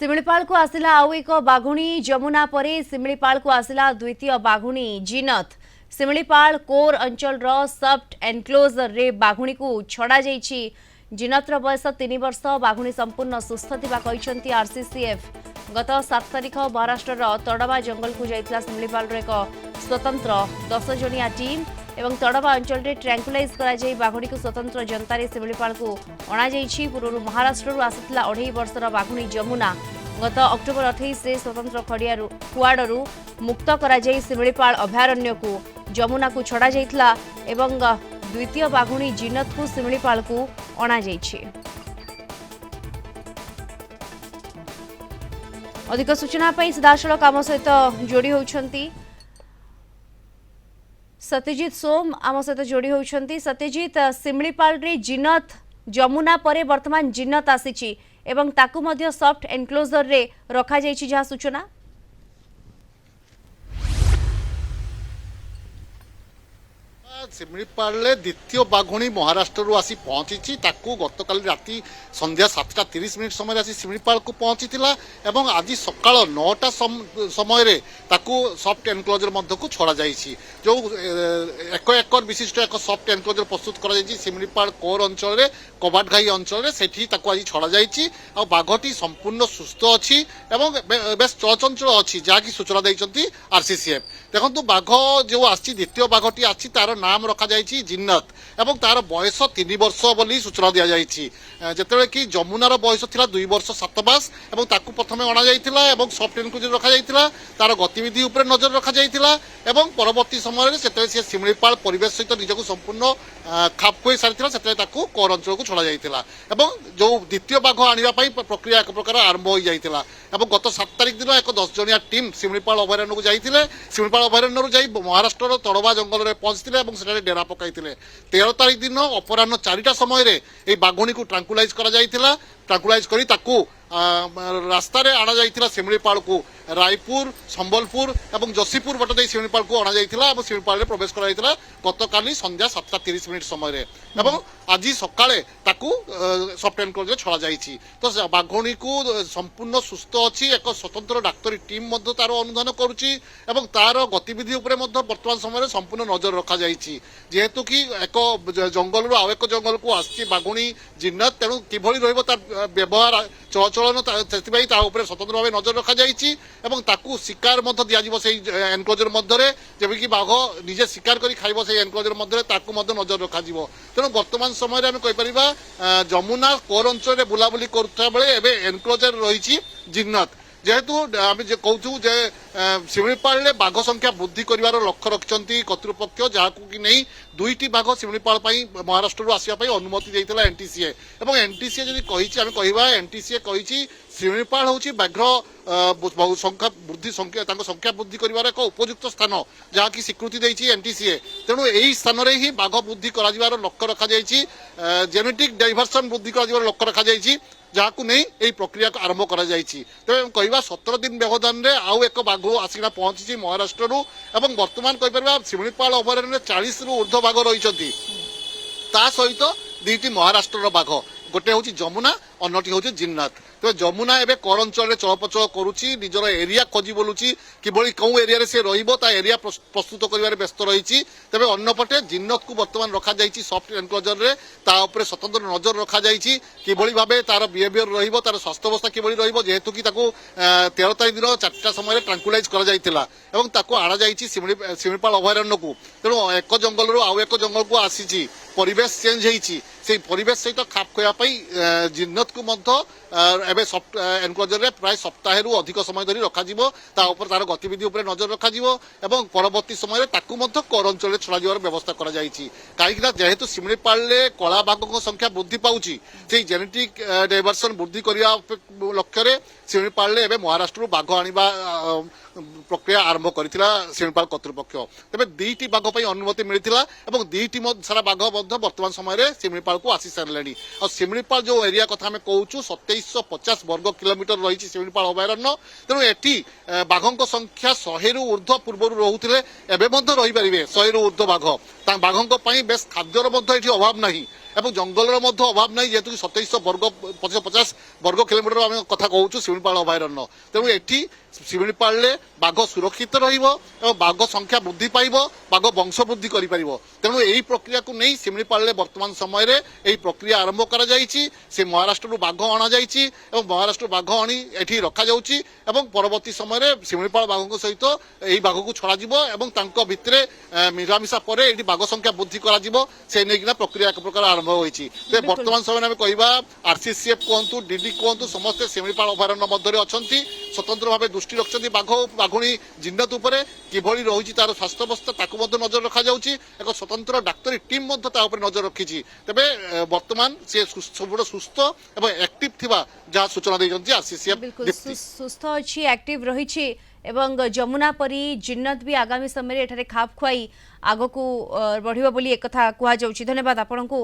सिमिलीपाल को आसिला आउ एक बाघुणी जमुना परे सिमिलीपाल को आसिला द्वितीय बाघुणी जिनत। सिमिलीपाल कोर अंचल सब एनक्लोजर रे बाघुणी को छड़ा जाइछि। जिनतर बयस 3 वर्ष बाघुणी संपूर्ण सुस्थ थिबा कहिसंती आरसीसीएफ। गत 7 तारिख महाराष्ट्र तड़वा जंगल को जाइतला सिमिलीपाल एक स्वतंत्र 10 जणिया टीम एवं तड़वा अंचल रे ट्रैंकुलाइज करा जाई बाघुणी को स्वतंत्र जनतारे सिमिलीपाल को अणा जाइछि। पूर्व महाराष्ट्र आसितला 2.5 वर्षर बाघुणी जमुना गत अक्टोबर 28 रे स्वतंत्र खड़ियारू कुआडरू मुक्त करा जाई सिमिलीपाल अभयारण्य को जमुना को छड़ा जाइतला एवं द्वितीय बाघुणी जिनत को सिमिलीपाल को अणा जाइछि। अधिक सूचना पाई सीधासळख आम सहित जोड़ी होउछंती सत्यजित सोम आम सहित जोड़ी होउछंती। सत्यजित, सिमिलीपाल रे जिनत जमुना परे वर्तमान जिनत आसीछि एवं ताकू मध्य सॉफ्ट एनक्लोजर रे रखा जाइछि जहा सूचना। सिमिलीपाल द्वितीय बाघुणी महाराष्ट्र आसी पहुंची गतकाली राति संध्या 7:30 समय आसी सिमिलीपाल को पहुंची एवं आज सकाळ 9टा समय सॉफ्ट एनक्लोजर मध्य को छड़ा जाइछि। जो 1 एकर विशिष्ट एक सॉफ्ट एनक्लोजर प्रस्तुत करा जाइछि सिमिलीपाल कोर अंचल रे कबाटघाई अंचल रे सेठी ताको आज छड़ा जाइछि। आ बाघटी संपूर्ण सुस्थ अछि एवं बेस चंचल अछि जाकी सूचना दैछंती आरसीसीएफ। देखंतु बाघ जो आछि द्वितीय बाघटी आछि तार नाम रखा जाइछि जिन्नत एवं तार बयस 3 वर्ष बोली सूचना दिया जाइछि। जेतेबे कि जमुनार बयस थिला 2 वर्ष 7 मास एवं ताकू प्रथमे अणा जाइथिला एवं सॉफ्ट एनक्लोजर रखा जाइथिला। तार गतिविधि ऊपर नजर रखा जाइथिला एवं परवर्ती समय सेते से सिमिलीपाल परिवेश सहित निजको संपूर्ण खाप खोई सारिथिला। सेते ताकू कोर अंचल को छड़ा जाइथिला एवं जो द्वितीय बाघ आनिबा पई प्रक्रिया एक प्रकार आरंभ हो जाइथिला। एवं गत 7 तारिख दिन एक 10 जणिया टीम सिमिलीपाल अभयारण्य को जाइथिले। सिमिलीपाल अभयारण्य जाई महाराष्ट्र तड़वा जंगल रे पहुंचथिले एवं सेठारे डेरा पकाइथिले। 13 तारिख दिन अपराह्न 4टा समय रे ए बाघुणी को ट्रांकुलाइज करा जाइथिला। ट्रांकुलाइज करी ताकू रास्ता रे आना जाइथिला सिमिलीपाल को रायपुर संबलपुर एवं जसीपुर बट दे सिमिलीपाल को अणा जाइथिला एवं सिमिलीपाल रे प्रवेश करा जाइथिला गतकाली संध्या 7:30 समय रे एवं आज सकाळे ताकू सॉफ्ट एनक्लोजर छड़ा जाइछि। तो बाघुणी को संपूर्ण सुस्थ अछि। एक स्वतंत्र डाक्तरी टीम मध्य तार अनुधान करूछि एवं तार गतिविधि उपरे मध्य वर्तमान समय संपूर्ण नजर रखा जाइछि। जेहेतु कि एक जंगल रो आउ एक जंगल को आछि बाघुणी जिन्नत तेणु किभଳି रहइबो तार व्यवहार चलचलन सेतिबाई ता उपरे स्वतंत्र भाव नजर रखा जाइछि एवं ताकू शिकार मध्य दिया जिवो सेही एनक्लोजर मध्य रे जेबे कि बाघ निजे शिकार करी खाइबो सेही एनक्लोजर मध्य रे ताकू मध्य नजर रखा जिवो। तेणु वर्तमान समय रे हम कहि परिबा जमुना कोर अंचल रे बुलाबुली करथबा बेले एबे एनक्लोजर रहिछि जिन्नत। जेहेतु आम कहूँ जे सिमिलीपाल बाघ संख्या वृद्धि कर लक्ष्य रखिंट कर्तृपक्ष जहाँ कि नहीं 2टी बाघ सिमिलीपाल महाराष्ट्र आसवाई अनुमति देता एनटीसीए और एनटीसीए जब कही एनटीसीए कही सिमिलीपाल हूँ बाघ संख्या वृद्धि संख्या वृद्धि कर एक उपयुक्त स्थान जहाँकि स्वीकृति देती एनटीसीए। तेणु यही स्थान में ही बाघ वृद्धि कर लक्ष्य रखा जेनेटिक डाइभर्सन वृद्धि कर लक्ष्य रखा जहाँ को नहीं यही प्रक्रिया को आरंभ कर कह 17 दिन व्यवधान में आउ एक बाघ आसिना पहुंची महाराष्ट्र एवं वर्तमान कहीपर सिमिलीपाल अभयारण्य 40 रु ऊर्ध्व बाघ रही सहित 2टी महाराष्ट्र बाघ गोटे हूँ जमुना अन्यटी हूँ जिन्नत। तो जमुना एवं कोर अंचल चलप्रचल करुच्ची निजर एरिया खोजी बोलुची किभली कौ एरिया से ता एरिया प्रस्तुत कर व्यस्त रही। तेज अन्यपटे जिन्नत को बर्तमान रखा जाइए सॉफ्ट एनक्लोजर रे ताऊपर स्वतंत्र नजर रखा जाइए किभली भाव तार बिहेवियर रही तार स्वास्थ्य अवस्था किभली रही जेहेतु कि 13 तारिख दिन 4टा समय ट्रांकुलाइज कर जाइथिला एवं ताको आना जाइए सिमिलीपाल अभयारण्य को। तेणु एक जंगल आउ एक जंगल को आसी परिवेश चेंज होती से परिवेश सहित खाप खोया जिन्नत को एवं सॉफ्ट एनक्लोजर रे प्राय सप्ताह अधिक समय धरी रखा तार गतिविधि उपर नजर रखा एवं परवर्ती समय कोर अंचल छड़ा जावर व्यवस्था करा कहीं जेहेतु सिमिलीपाल कला बाघ संख्या वृद्धि पाउची से जेनेटिक डाइवर्सन वृद्धि करने लक्ष्य सिमिलीपाल महाराष्ट्र बाघ आनिबा प्रक्रिया आरंभ करथिला सिमिलीपाल कर्तृपक्ष। तेज 2टी बाघ अनुमति मिलता और 2टी सारा बाघ वर्तमान समय सिमिलीपाल को आसी सारे और सिमिलीपाल जो एरिया कथा आम कहूँ 2750 वर्ग किलोमीटर रही सिमिलीपाल अभयारण्य। तेणु एटी बाघों संख्या 100 रु ऊर्ध्व पूर्व रोते एवं रहीपर 100 रु ऊर्ध्व बाघ बाघों बेस खाद्यर अभाव ना এবং জঙ্গলর মধ্যে অভাব নাই যেহেতু 2700 বর্গ 50 বর্গ কিলোমিটার আমি কথা কହୁଛୁ শিমিଳିপাଳ অভয়ারণ্য তেଣୁ এটি শিমিଳିপাଳରେ বাঘ সুরক্ষিত রহিব এবং বাঘ সংখ্যা বৃদ্ধি পাইব বাঘ বংশ বৃদ্ধি করিপারিব তেଣୁ এই প্রক্রিয়াକୁ নেই শিমিଳିপাଳରେ বর্তমান সময়ে এই প্রক্রিয়া আরম্ভ করা যাইছি সে মহারাষ্ট্রରୁ বাঘ অনা যাইছি এবং মহারাষ্ট্র বাঘ আনি এটি রখা যাଉଛି এবং পরবর্তী সময়ে শিমিଳିপাଳ বাঘଙ୍କ সহিত এই বাঘକୁ ছড়াଯିବ এবং তাଙ୍କ ভিতরে মিলামিশা পরে এটি বাঘ সংখ্যা বৃদ্ধি କରାଯିବ ସେ ନେଇକିନା ପ୍ରକ୍ରିୟା ଏକ ପ୍ରକାର ଆରମ୍ଭ ହୋଇଛି ତେବେ ବର୍ତ୍ତମାନ ସମୟରେ ଆମେ କହିବା ଆରସିସିଏଫ କୁହନ୍ତୁ ଡିଡି କୁହନ୍ତୁ ସମସ୍ତେ ଶିମିଳିପାଳ ଅଭୟାରଣ୍ୟ ମଧ୍ୟରେ ଅଛନ୍ତି ସ୍ୱତନ୍ତ୍ର ଭାବେ ଦୃଷ୍ଟି ରଖିଛନ୍ତି ବାଘ ବାଘୁଣୀ ଜିନ୍ନତ ଉପରେ କିଭଳି ରହିଛି ତାର ସ୍ୱାସ୍ଥ୍ୟାବସ୍ଥା ତାକୁ ମଧ୍ୟ ନଜର ରଖାଯାଉଛି ଏକ ସ୍ୱତନ୍ତ୍ର ଡାକ୍ତରୀ ଟିମ୍ ମଧ୍ୟ ତା ଉପରେ ନଜର ରଖିଛି ତେବେ ବର୍ତ୍ତମାନ ସେ ସବୁଠୁ ସୁସ୍ଥ ଏବଂ ଆକ୍ଟିଭ ଥିବା ଯାହା ସୂଚନା ଦେଇଛନ୍ତି ଆରସିସିଏଫ बिल्कुल सुस्थ अच्छी एक्टिव रही एवं जमुना परी जिन्नत भी आगामी समय एठारे खाप खुआई आगकू बढ़िबो बोली एक कथा कुहा जाउछि धन्यवाद आपनकू।